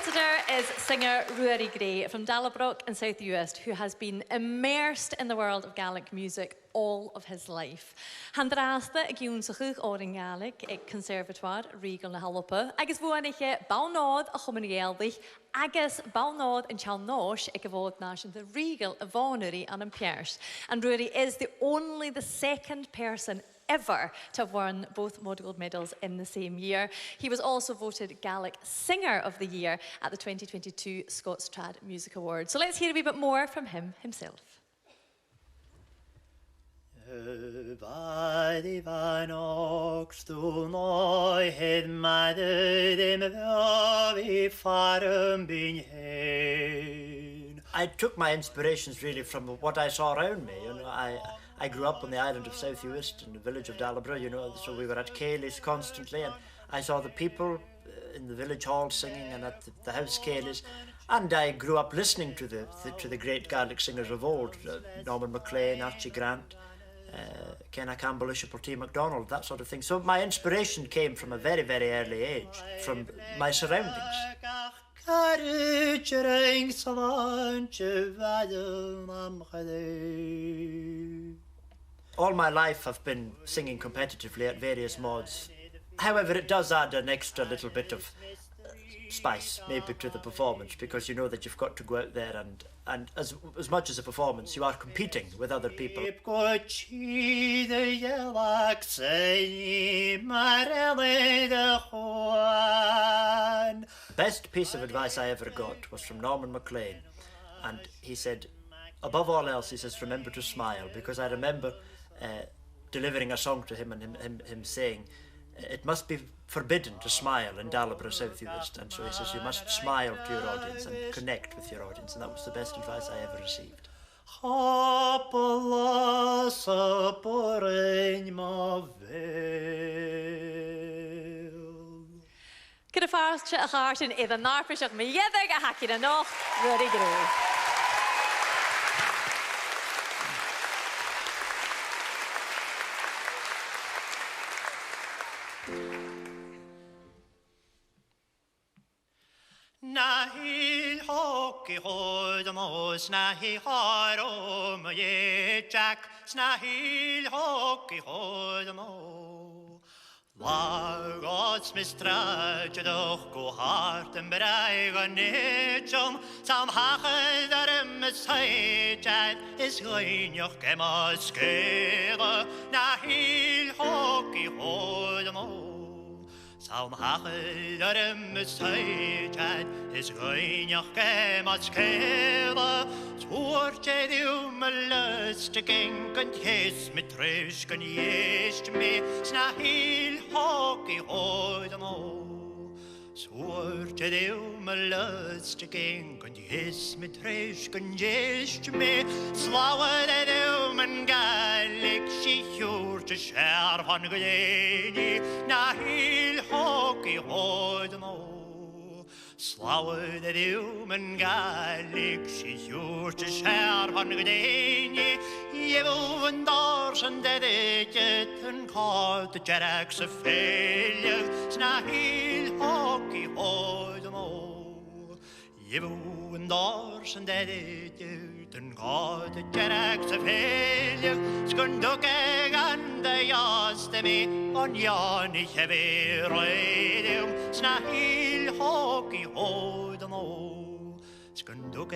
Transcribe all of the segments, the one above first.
t-Saighdeir is singer Ruairidh from Dallabrook in South Uist, who has been immersed in the world of Gaelic music all of his life. Han drasta a giún sa chuch Òran Gaelic ag Conservatoire Rígal na Halloppa, agus bhuanaiche bánád a chumanigéaldich, agus bánád in Chalnosh ag bhód náisiúnta the Rígal a Mhàiri and an Puirt. And Ruairidh is the second person ever to have won both Mod Gold medals in the same year. He was also voted Gaelic Singer of the Year at the 2022 Scots Trad Music Awards. So let's hear a wee bit more from him himself. I took my inspirations really from what I saw around me. You know, I grew up on the island of South Uist in the village of Dallabrook, you know, so we were at Céilis constantly, and I saw the people in the village hall singing and at the house Céilis, and I grew up listening to the great Gaelic singers of old, Norman MacLean, Archie Grant, Kenna Campbell, T MacDonald, that sort of thing. So my inspiration came from a very, very early age, from my surroundings. All my life I've been singing competitively at various mods. However, it does add an extra little bit of spice, maybe, to the performance, because you know that you've got to go out there and as much as a performance, you are competing with other people. The best piece of advice I ever got was from Norman MacLean, and he said, above all else, he says, remember to smile, because I remember delivering a song to him and him saying, it must be forbidden to smile in Dallabrook, South Uist, and so he says you must smile to your audience and connect with your audience, and that was the best advice I ever received. Gyda ffarst a chartin idd an narprisach mi ieddig a hacin a noch Ruairidh. Nahil hockey hodamos, nahi harom ye jack, snahil hockey hodamo. Lagos mistraje doch go hart en bereigen nechom, sam hachedar misheijad is goinjoch gemaskere, nahil hockey hodamo. Sam hachedar misheijad is goinjoch gemaskere, Puirt me lustig en jes met rusken jeest me snahil hockey hodamo. Puirt me lustig en jes met rusken jeest me slauwe men Gaelic shiur te share van gleeni nahil hockey hodamo. Slauwe men Gaelic shiur te share van gleeni je wil een dors en dedicate en call de Jack's a failure snahil hockey hodamo. Je wil een dors en dedicate en call de Jack's a failure skunduk aan de jaste me on jan ik heb weer snahil hockey hodamo. Skunduk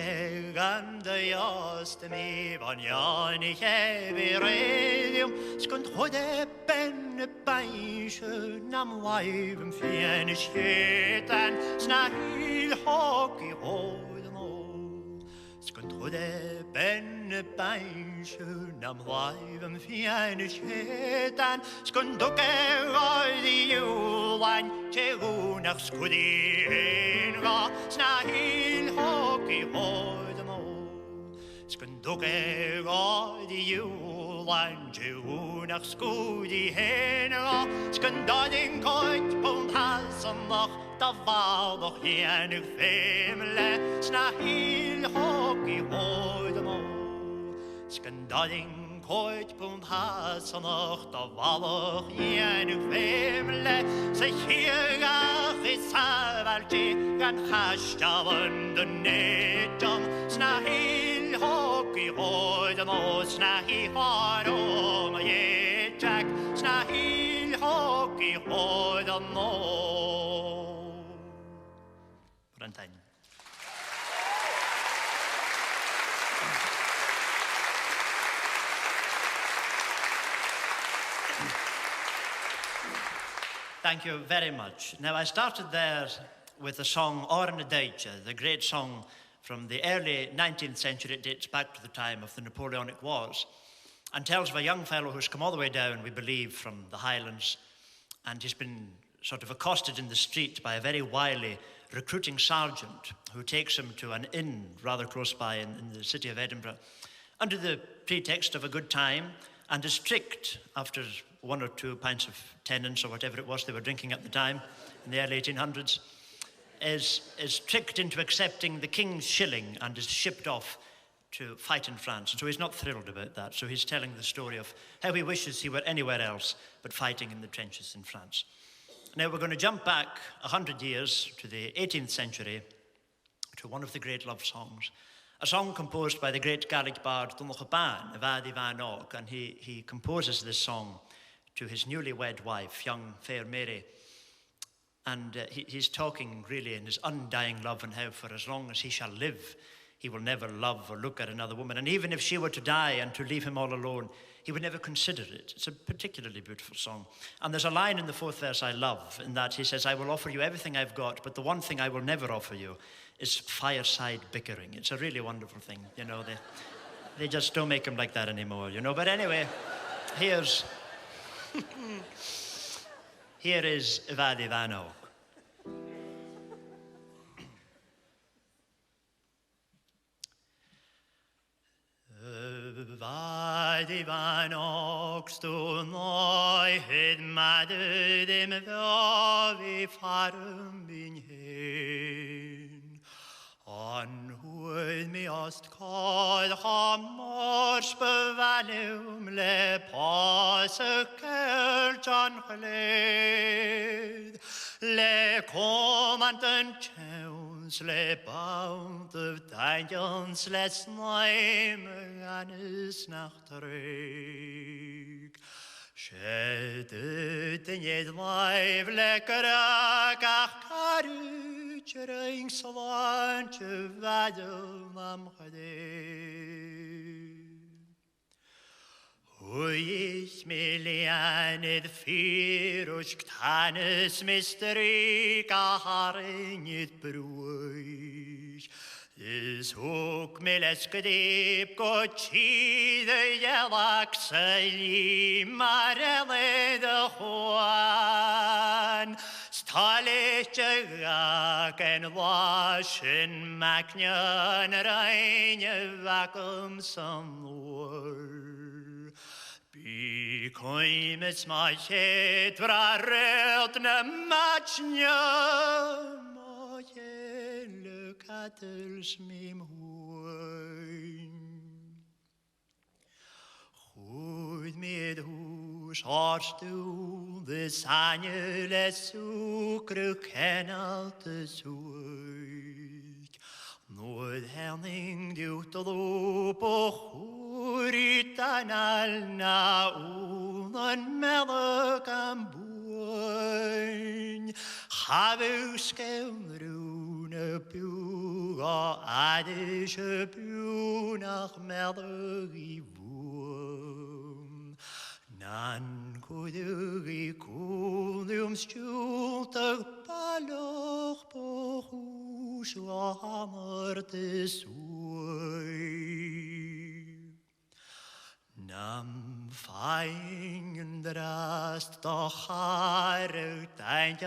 aan de jaste me on jan ik heb weer skund hode ben bijsje nam wijven fien scheten snahil hockey hodamo. Skund hode ben bijsje nam wijven fien scheten skunduk aan de julan tjegunach skudi enga snahil hockey hodamo. Skunduk aan de julan tjegunach skudi enga skundading koit pon hasenach da var nog enig femle snahil hockey hodamo. Skandading Coit pund hasanach da valach yen vemle se hiega hisavalti gan hashtavan de netom snahil hockey hoid mo snahi haro ma ye jack snahil hockey hoid mo Brantine. Thank you very much. Now, I started there with the song Òran, the great song from the early 19th century. It dates back to the time of the Napoleonic Wars and tells of a young fellow who's come all the way down, we believe, from the Highlands, and he's been sort of accosted in the street by a very wily recruiting sergeant who takes him to an inn rather close by in the city of Edinburgh under the pretext of a good time, and is tricked after 1 or 2 pints of Tennent's or whatever it was they were drinking at the time in the early 1800s, is tricked into accepting the king's shilling and is shipped off to fight in France. And so he's not thrilled about that. So he's telling the story of how he wishes he were anywhere else but fighting in the trenches in France. Now we're going to jump back 100 years to the 18th century to one of the great love songs, a song composed by the great Gaelic bard Bhàn, and he composes this song to his newly wed wife, young Mhàiri. And he's talking really in his undying love and how for as long as he shall live, he will never love or look at another woman. And even if she were to die and to leave him all alone, he would never consider it. It's a particularly beautiful song. And there's a line in the 4th verse I love, in that he says, I will offer you everything I've got, but the one thing I will never offer you is fireside bickering. It's a really wonderful thing, you know. They just don't make him like that anymore, you know. But anyway, here is Ivadi Vano. Ivadi Vano stu noi hed madu dem vavi farum bin hen. On huid mi ost kod hamors bevanum le pas John geled le commandant towns le bound of dungeons le snaim anis nachtrug shed den jed live le karakach karu chering savan chevadum am khade Huis milianid firus ctanis mystery gaharinid bruis. Is hook mileskadip gochi the yelak sali marele the Òran. Stalichagak and washin macnian reine vacuum some Bekoimets my head rarelt na matchnya moje lukatels mim hoin. Goed met hoes hartstoel de sanjele zoekru kennel te zoek. Nooit herning duwt de loop Ritanal na unan melk am boin. Havus kelrune pua adische pu nach melki boom. Nan kuduri kulium stulter paloch pochus lamerte sui. Nam feingen drast doch Aire dein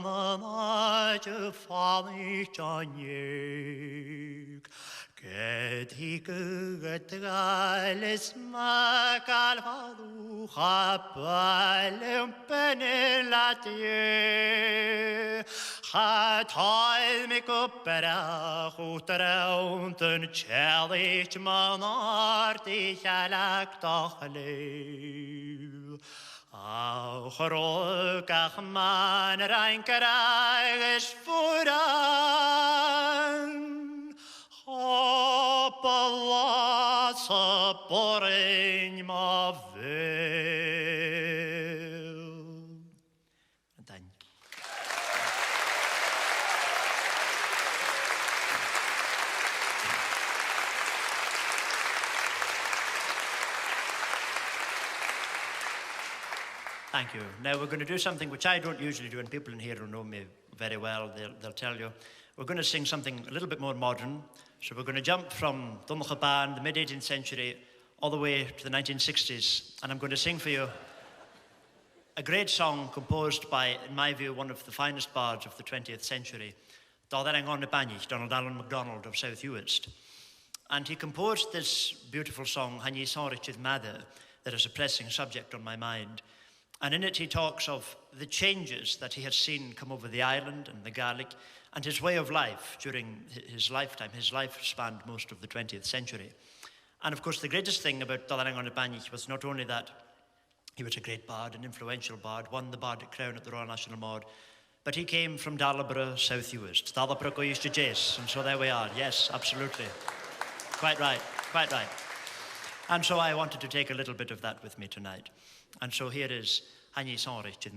Manage fallig an jeg. Get he getreiles makal valucha palem penelatier. Chatáil me gubberach út around yn chelych man art I chalach doch liw. Auch rog ach man ein garages fodar. Hoppelas a boring ma Beul. En dan. Thank you. Now we're going to do something which I don't usually do, and people in here who know me very well, they'll tell you. We're going to sing something a little bit more modern. So we're going to jump from dhomh, the mid-18th century, all the way to the 1960s. And I'm going to sing for you a great song composed by, in my view, one of the finest bards of the 20th century, Donald Allan MacDonald of South Uist. And he composed this beautiful song, Sònraichte, that is a pressing subject on my mind. And in it he talks of the changes that he has seen come over the island and the Gaelic and his way of life during his lifetime. His life spanned most of the 20th century. And of course, the greatest thing about Donald was not only that he was a great bard, an influential bard, won the Bardic crown at the Royal National Mord, but he came from Dalborough, South Uist. Dalborough go used to Jace, and so there we are. Yes, absolutely. Quite right, quite right. And so I wanted to take a little bit of that with me tonight. And so here is Sònraichte.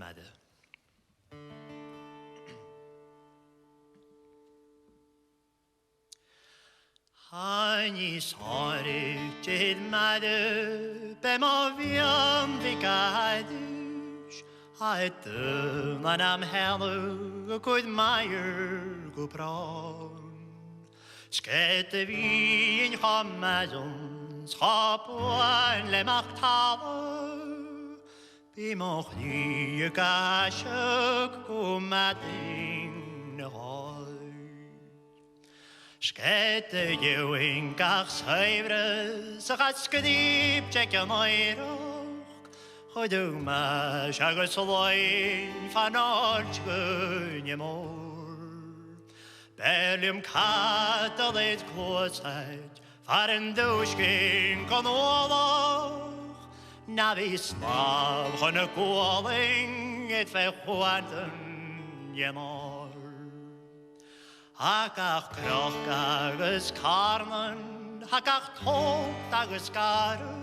Sònraichte be ma viam vigadish, man am hello good meyer go prawn. Skete vi in Hamazons, Hapuan le MacIntyre. Bimoch die Gashuk Kumatin Hoi. Skete Ewing Gachsheivre, Sagatskadip Chekanairoch, Hoduma Shagasoloi, Fanarch Gunyamor. Bellium Catalate Closed, Farendushkin Conola. Navi slav on a calling it for Juanton Yemor. Hakach krochagus carmen, hakach totagus caru,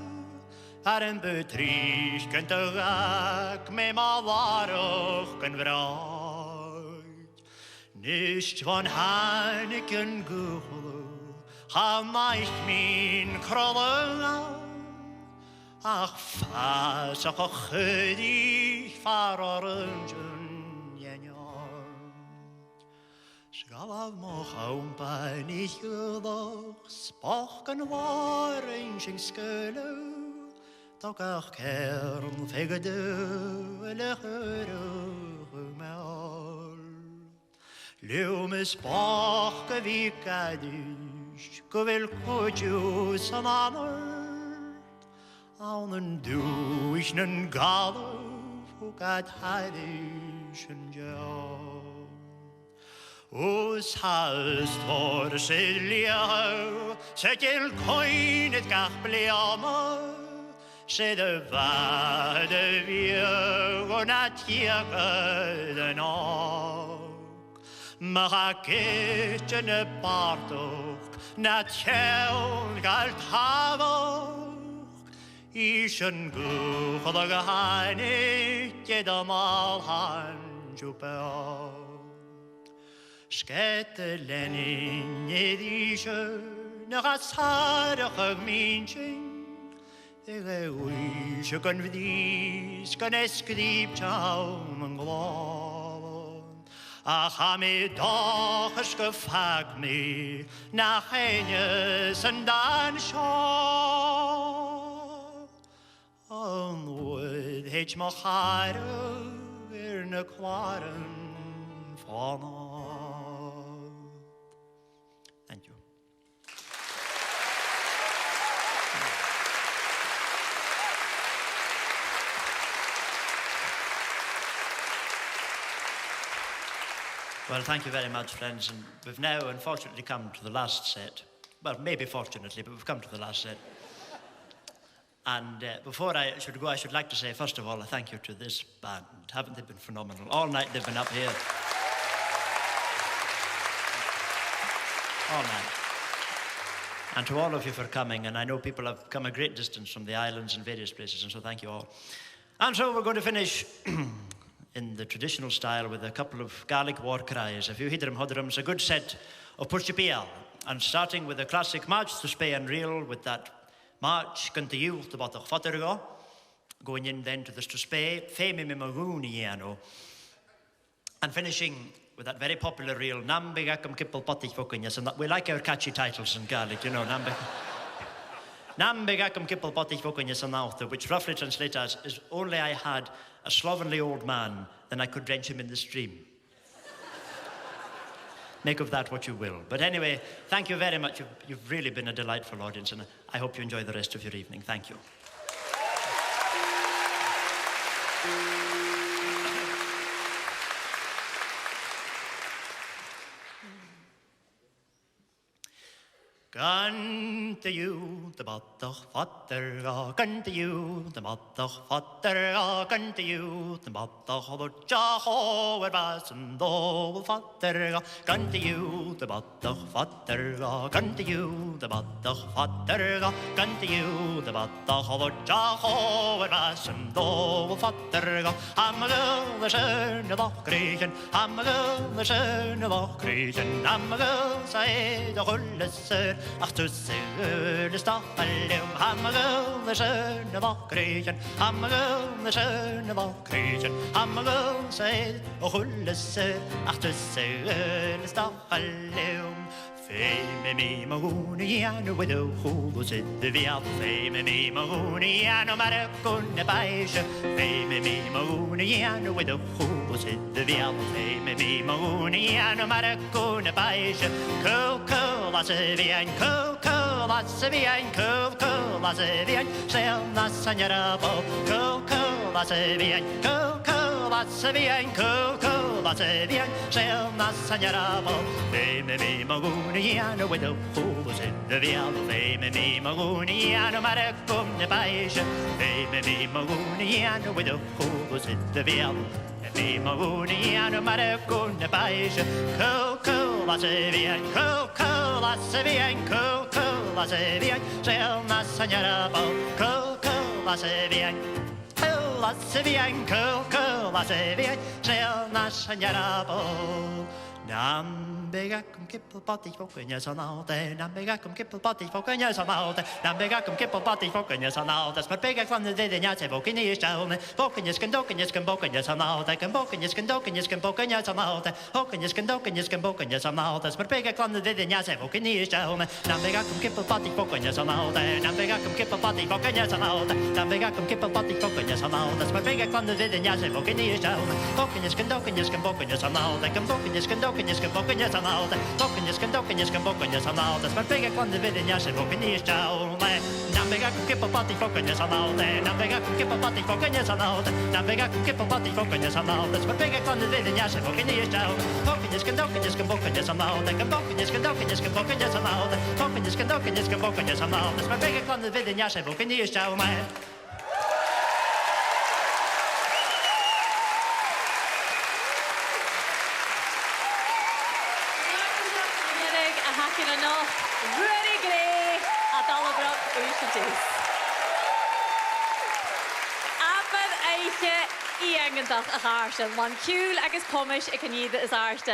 Aren betrish kenterak me malaroch ken vreit. Nicht von Heineken Guchlu, ha nicht min krollen. Ach, fas ach chydig far orangen jenjon. Sgalaf moch aumpa nicht geloch, spochen war einsching skulu, doch ach kern fegede lechere meol. Lume spoche wie kadisch, gewil kujus an anor. Allan du ich nen gallo, wo gad heidisch en jo. Os hast vor Silja, sekel koinet gach bliama, se de vade vier og natjaka den ook. Maraketjene partok, natjel galt havok. Ischen guchel geheinig jedem Alhan jupel. Skette lenin jedische nach as harige minchen. Ege uische kan vdies kan eskrip chaum glon. Ach ha me doch es gefag me nach eines en dan schon. Onward heet Mhàiri na claren fanna. Thank you. Well, thank you very much, friends. And we've now, unfortunately, come to the last set. Well, maybe fortunately, but we've come to the last set. And before I should go, I should like to say, first of all, a thank you to this band. Haven't they been phenomenal? All night they've been up here. All night. And to all of you for coming, and I know people have come a great distance from the islands and various places, and so thank you all. And so we're going to finish in the traditional style with a couple of Gaelic war cries. If you hear them, it's a good set of Puirt, and starting with the classic march to Spey and Reel with that march, dhiùlt, bodach, fodar, going in then to the Spey, Feumaidh, and finishing with that very popular reel, agam, giobal, and that we like our catchy titles in Gaelic, you know, agam, which roughly translates as, is only I had a slovenly old man, then I could drench him in the stream. Make of that what you will. But anyway, thank you very much. You've really been a delightful audience, and I hope you enjoy the rest of your evening. Thank you. Gan dhiùlt, bodach, fodar, gan dhiùlt, bodach, fodar, gan dhiùlt, bodach, bodach, Òran and dhomh, fodar, gan dhiùlt, bodach, fodar, gan dhiùlt, bodach, fodar, gan dhiùlt, bodach, bodach, Òran and dhomh, fodar, amagel the son of Creation, amagel the son of Creation, amagel say the ghùn. Ach, to say the stuff I live, I'm a girl, the son of creation, I'm a girl, the son of creation, I'm a girl, say, oh, ghùn, ach, to say the stuff I live. Feumaidh Mhàiri with a who's in the veil, Feumaidh Mhàiri, no matter ghùn biodh, Feumaidh Mhàiri with a who's in the veil, Feumaidh Mhàiri, no matter ghùn biodh, cool, that's a bien, cool, that's a bien, cool, that's a bien, sail na señora, cool, that's a bien, cool, that's a bien, cool, that's a bien, sail na señora, Feumaidh Mhàiri with a who's in the veil, Feumaidh Mhàiri, no matter ghùn biodh, Feumaidh Mhàiri with a who's in the veil, Feumaidh Mhàiri, no matter ghùn biodh, cool, that's a bien, cool, that's a bien, cool, that's a bien, sail na señora, cool, that's a bien, that's a bien, cool, that's a bien, sail na señora, Nambegakum kipple potty focus on all day, Nambegakum kipple potty focus on all day, Nambegakum kipple potty focus on all day, but bigger from the day the Yats evoking is down, Bokinus can dokinus can bokinus on all day, and bokinus can dokinus can bokinus on all day, Hokinus can dokinus can bokinus on all day, but bigger from the day the Yats evoking is down, Nambegakum kipple potty focus on all day, Nambegakum kipple potty focus on all day, Nambegakum kipple potty focus on all day, but bigger from the day the Yats evoking is down, Bokinus can bokinus on all day, and bokinus can bokinus on all day, Bokinus can bokinus on all day, but bigger from the day the Yats evoking is down, Nambegakum kipple potty focus on all day, Nambegakum kipple potty focus on all day, Nambegakum kipple potty focus on all day, but bigger from the day the Yats evoking is down, Bokinus can bokinus on all day, and bokinus can bokinus on all day, Bokinus can bokinus on all day, but bigger from the day the Yats evoking is down, Ruairidh a Dalabroch Aire Aire í angandach a háirse, man ciúil agus comis I can iad is áirste.